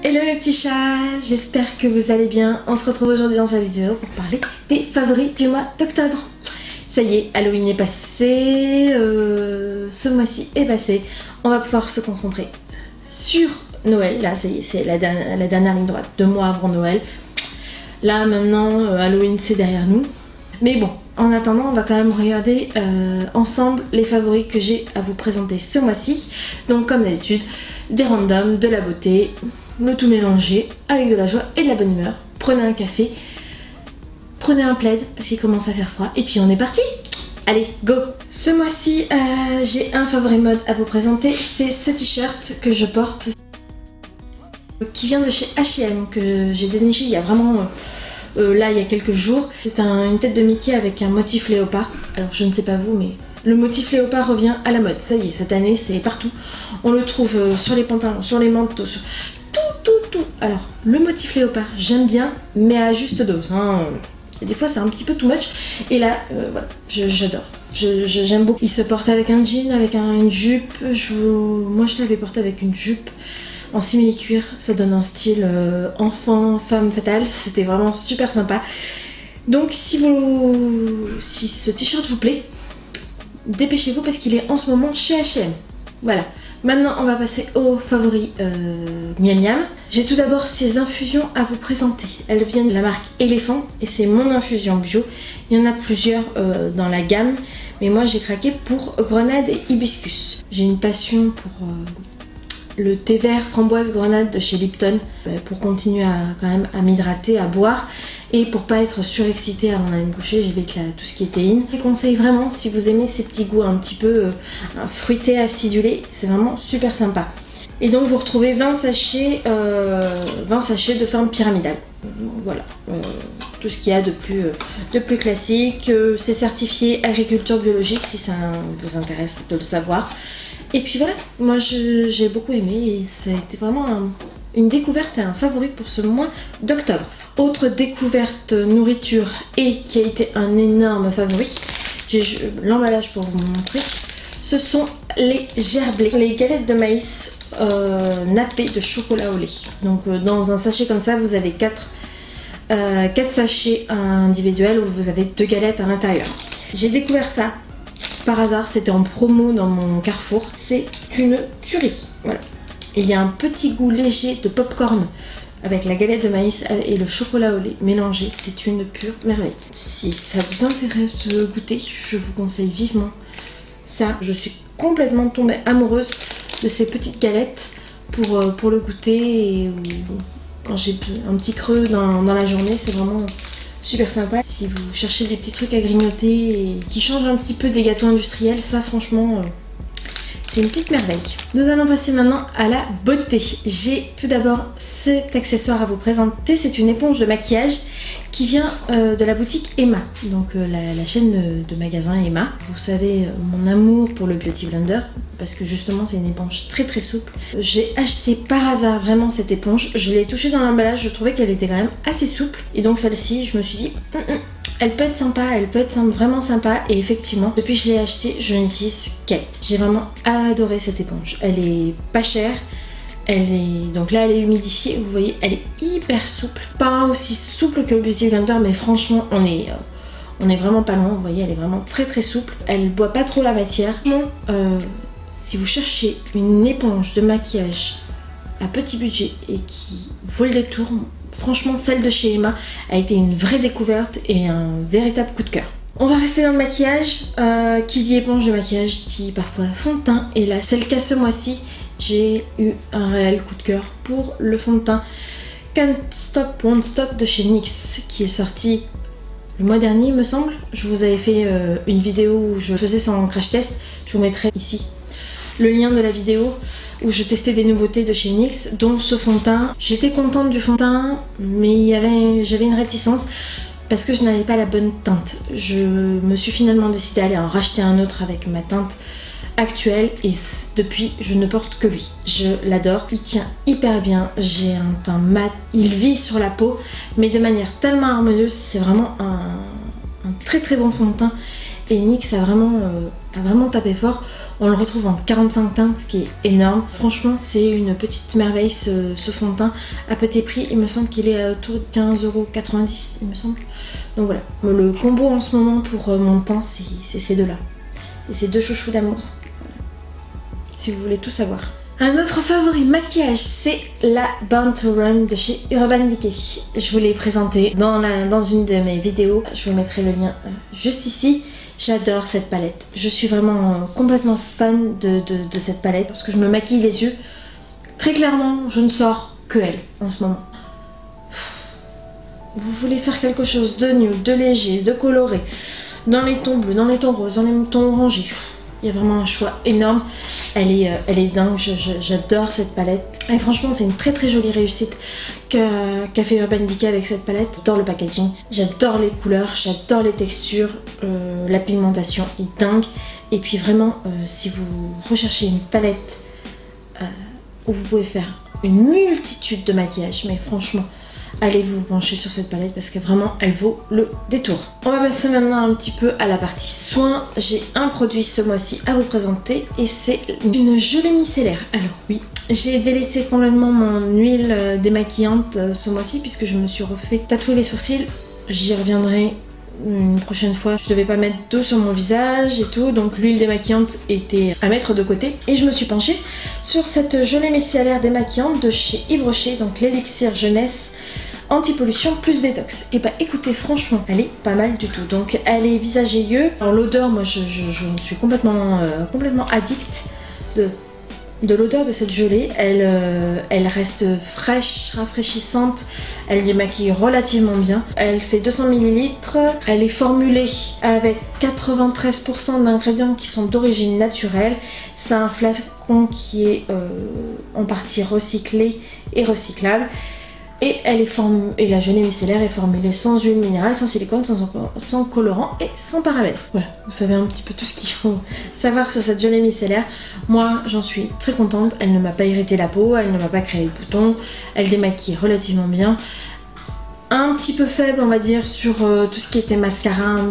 Hello mes petits chats, j'espère que vous allez bien. On se retrouve aujourd'hui dans cette vidéo pour parler des favoris du mois d'octobre. Ça y est, Halloween est passé, ce mois-ci est passé. On va pouvoir se concentrer sur Noël. Là, ça y est, c'est la dernière ligne droite, 2 mois avant Noël. Là, maintenant, Halloween, c'est derrière nous. Mais bon, en attendant, on va quand même regarder ensemble les favoris que j'ai à vous présenter ce mois-ci. Donc, comme d'habitude, des randoms, de la beauté, le tout mélangé avec de la joie et de la bonne humeur. Prenez un café, prenez un plaid parce qu'il commence à faire froid et puis on est parti. Allez, go! Ce mois-ci, j'ai un favori mode à vous présenter. C'est ce t-shirt que je porte, qui vient de chez H&M, que j'ai déniché il y a vraiment... là il y a quelques jours. C'est une tête de Mickey avec un motif léopard. Alors je ne sais pas vous, mais le motif léopard revient à la mode. Ça y est, cette année c'est partout. On le trouve sur les pantalons, sur les manteaux, sur tout. Alors le motif léopard j'aime bien, mais à juste dose, hein. Et des fois c'est un petit peu too much. Et là voilà, j'adore. J'aime beaucoup. Il se porte avec un jean, avec une jupe. Moi je l'avais porté avec une jupe en simili-cuir, ça donne un style enfant, femme fatale, c'était vraiment super sympa. Donc si ce t-shirt vous plaît, dépêchez-vous parce qu'il est en ce moment chez H&M. Voilà, maintenant on va passer aux favoris miam miam. J'ai tout d'abord ces infusions à vous présenter. Elles viennent de la marque Elephant et c'est mon infusion bio. Il y en a plusieurs dans la gamme, mais moi j'ai craqué pour grenade et hibiscus. J'ai une passion pour... le thé vert framboise grenade de chez Lipton pour continuer quand même à m'hydrater, à boire et pour pas être surexcitée avant d'aller me coucher. J'évite tout ce qui est théine. Je conseille vraiment si vous aimez ces petits goûts un petit peu fruités, acidulés, c'est vraiment super sympa. Et donc vous retrouvez 20 sachets de forme pyramidale. Voilà, tout ce qu'il y a de plus classique. C'est certifié agriculture biologique si ça vous intéresse de le savoir. Et puis voilà, moi j'ai beaucoup aimé et ça a été vraiment une découverte et un favori pour ce mois d'octobre. Autre découverte nourriture et qui a été un énorme favori, j'ai l'emballage pour vous montrer, ce sont les gerblés, les galettes de maïs nappées de chocolat au lait. Donc dans un sachet comme ça, vous avez 4 sachets individuels où vous avez 2 galettes à l'intérieur. J'ai découvert ça par hasard, c'était en promo dans mon Carrefour. C'est une tuerie. Voilà. Il y a un petit goût léger de popcorn avec la galette de maïs et le chocolat au lait mélangé. C'est une pure merveille. Si ça vous intéresse de goûter, je vous conseille vivement ça. Je suis complètement tombée amoureuse de ces petites galettes pour le goûter et quand j'ai un petit creux dans la journée, c'est vraiment... super sympa. Si vous cherchez des petits trucs à grignoter et qui changent un petit peu des gâteaux industriels, ça franchement c'est une petite merveille. Nous allons passer maintenant à la beauté. J'ai tout d'abord cet accessoire à vous présenter. C'est une éponge de maquillage qui vient de la boutique Emma, donc la chaîne de magasins Emma. Vous savez mon amour pour le Beauty Blender parce que justement c'est une éponge très souple. J'ai acheté par hasard vraiment cette éponge. Je l'ai touchée dans l'emballage, je trouvais qu'elle était quand même assez souple et donc celle-ci je me suis dit elle peut être sympa, elle peut être vraiment sympa. Et effectivement, depuis que je l'ai achetée, je n'utilise qu'elle. J'ai vraiment adoré cette éponge. Elle est pas chère. Donc là, elle est humidifiée. Vous voyez, elle est hyper souple. Pas aussi souple que le Beauty Blender, mais franchement, on est vraiment pas loin. Vous voyez, elle est vraiment très souple. Elle boit pas trop la matière. Si vous cherchez une éponge de maquillage à petit budget et qui vaut le détour, franchement, celle de chez Emma a été une vraie découverte et un véritable coup de cœur. On va rester dans le maquillage. Qui dit éponge de maquillage dit parfois fond de teint. Et là, c'est le cas ce mois-ci. J'ai eu un réel coup de cœur pour le fond de teint Can't Stop Won't Stop de chez NYX qui est sorti le mois dernier, il me semble. Je vous avais fait une vidéo où je faisais son crash test. Je vous mettrai ici le lien de la vidéo où je testais des nouveautés de chez NYX, dont ce fond de teint. J'étais contente du fond de teint, mais j'avais une réticence parce que je n'avais pas la bonne teinte. Je me suis finalement décidée à aller en racheter un autre avec ma teinte actuelle et depuis je ne porte que lui. Je l'adore, il tient hyper bien, j'ai un teint mat, il vit sur la peau mais de manière tellement harmonieuse. C'est vraiment un très bon fond de teint et NYX a vraiment tapé fort. On le retrouve en 45 teintes, ce qui est énorme. Franchement, c'est une petite merveille ce fond de teint. À petit prix, il me semble qu'il est autour de 15,90 €, il me semble. Donc voilà, le combo en ce moment pour mon teint, c'est ces deux-là. Et ces deux chouchous d'amour. Voilà. Si vous voulez tout savoir. Un autre favori maquillage, c'est la Born to Run de chez Urban Decay. Je vous l'ai présenté dans une de mes vidéos. Je vous mettrai le lien juste ici. J'adore cette palette. Je suis vraiment complètement fan de cette palette parce que je me maquille les yeux. Très clairement, je ne sors que elle en ce moment. Vous voulez faire quelque chose de nude, de léger, de coloré, dans les tons bleus, dans les tons roses, dans les tons orangés. Il y a vraiment un choix énorme. Elle est dingue. J'adore cette palette. Et franchement, c'est une très très jolie réussite qu'a fait Urban Decay avec cette palette. J'adore le packaging. J'adore les couleurs. J'adore les textures. La pigmentation est dingue. Et puis vraiment, si vous recherchez une palette où vous pouvez faire une multitude de maquillages, mais franchement, allez vous pencher sur cette palette parce que vraiment elle vaut le détour. On va passer maintenant un petit peu à la partie soins. J'ai un produit ce mois-ci à vous présenter et c'est une gelée micellaire. Alors oui, j'ai délaissé complètement mon huile démaquillante ce mois-ci puisque je me suis refait tatouer les sourcils. J'y reviendrai une prochaine fois. Je devais pas mettre d'eau sur mon visage et tout, donc l'huile démaquillante était à mettre de côté et je me suis penchée sur cette gelée micellaire démaquillante de chez Yves Rocher, donc l'élixir jeunesse anti-pollution plus détox. Et bah écoutez, franchement elle est pas mal du tout. Donc elle est visage et yeux. Alors l'odeur, moi je suis complètement addict de l'odeur de cette gelée. Elle reste fraîche, rafraîchissante. Elle démaquille relativement bien. Elle fait 200 ml. Elle est formulée avec 93% d'ingrédients qui sont d'origine naturelle. C'est un flacon qui est en partie recyclé et recyclable. Et la gelée micellaire est formulée sans huile minérale, sans silicone, sans colorant et sans parabènes. Voilà, vous savez un petit peu tout ce qu'il faut savoir sur cette gelée micellaire. Moi, j'en suis très contente. Elle ne m'a pas irrité la peau, elle ne m'a pas créé de boutons, elle démaquille relativement bien. Un petit peu faible, on va dire, sur tout ce qui était mascara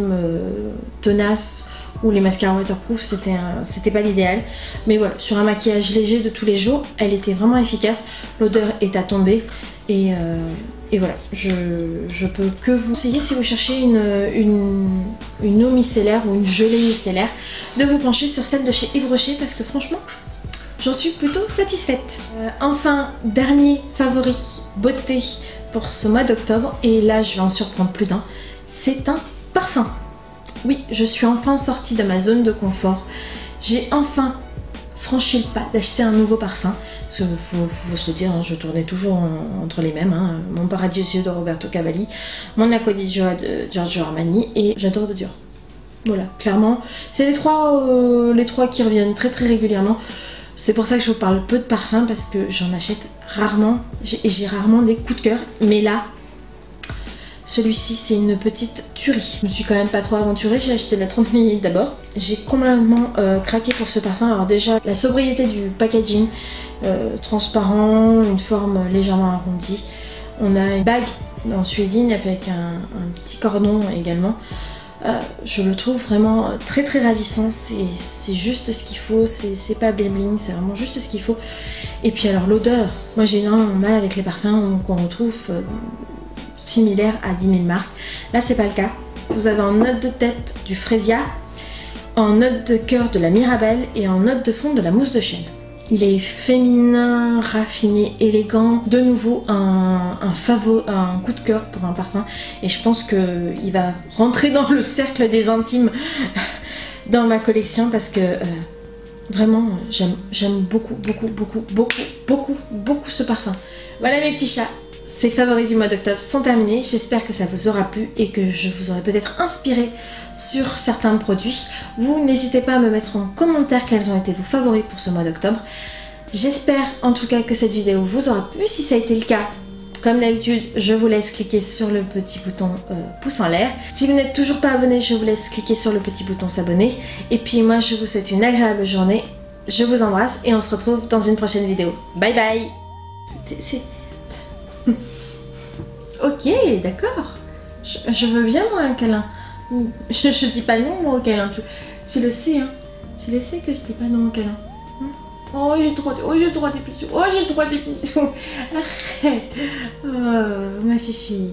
tenace ou les mascaras waterproof, c'était pas l'idéal. Mais voilà, sur un maquillage léger de tous les jours, elle était vraiment efficace. L'odeur est à tomber. Et voilà, je peux que vous conseiller, si vous cherchez une eau micellaire ou une gelée micellaire, de vous pencher sur celle de chez Yves Rocher parce que franchement, j'en suis plutôt satisfaite. Enfin, dernier favori beauté pour ce mois d'octobre, et là je vais en surprendre plus d'un, c'est un parfum. Oui, je suis enfin sortie de ma zone de confort. J'ai enfin franchi le pas d'acheter un nouveau parfum. Parce qu'il faut se le dire, hein, je tournais toujours entre les mêmes. Hein. Mon Paradiso de Roberto Cavalli, mon Acqua di Gio de Giorgio Armani et j'adore de Dior. Voilà, clairement, c'est les trois qui reviennent très très régulièrement. C'est pour ça que je vous parle peu de parfums parce que j'en achète rarement et j'ai rarement des coups de cœur. Mais là, celui-ci c'est une petite tuerie. Je me suis quand même pas trop aventurée, j'ai acheté la 30 ml d'abord. J'ai complètement craqué pour ce parfum. Alors déjà, la sobriété du packaging, transparent, une forme légèrement arrondie. On a une bague en suédine avec un petit cordon également. Je le trouve vraiment très très ravissant, c'est juste ce qu'il faut, c'est pas bling bling, c'est vraiment juste ce qu'il faut. Et puis alors l'odeur, moi j'ai énormément mal avec les parfums qu'on retrouve similaires à 10 000 marques. Là c'est pas le cas. Vous avez en note de tête du Fresia, en note de cœur de la Mirabelle et en note de fond de la mousse de chêne. Il est féminin, raffiné, élégant. De nouveau, un coup de cœur pour un parfum. Et je pense qu'il va rentrer dans le cercle des intimes dans ma collection parce que vraiment, j'aime beaucoup ce parfum. Voilà mes petits chats. Ces favoris du mois d'octobre sont terminés. J'espère que ça vous aura plu et que je vous aurai peut-être inspiré sur certains produits. Vous n'hésitez pas à me mettre en commentaire quels ont été vos favoris pour ce mois d'octobre. J'espère en tout cas que cette vidéo vous aura plu. Si ça a été le cas, comme d'habitude, je vous laisse cliquer sur le petit bouton pouce en l'air. Si vous n'êtes toujours pas abonné, je vous laisse cliquer sur le petit bouton s'abonner. Et puis moi, je vous souhaite une agréable journée. Je vous embrasse et on se retrouve dans une prochaine vidéo. Bye bye. Ok, d'accord. Je veux bien moi un câlin. Je dis pas non moi au câlin, tu le sais hein. Tu le sais que je dis pas non au câlin. Oh, j'ai trop des bisous. Oh, j'ai trop des bisous. Arrête. Oh, ma fifi.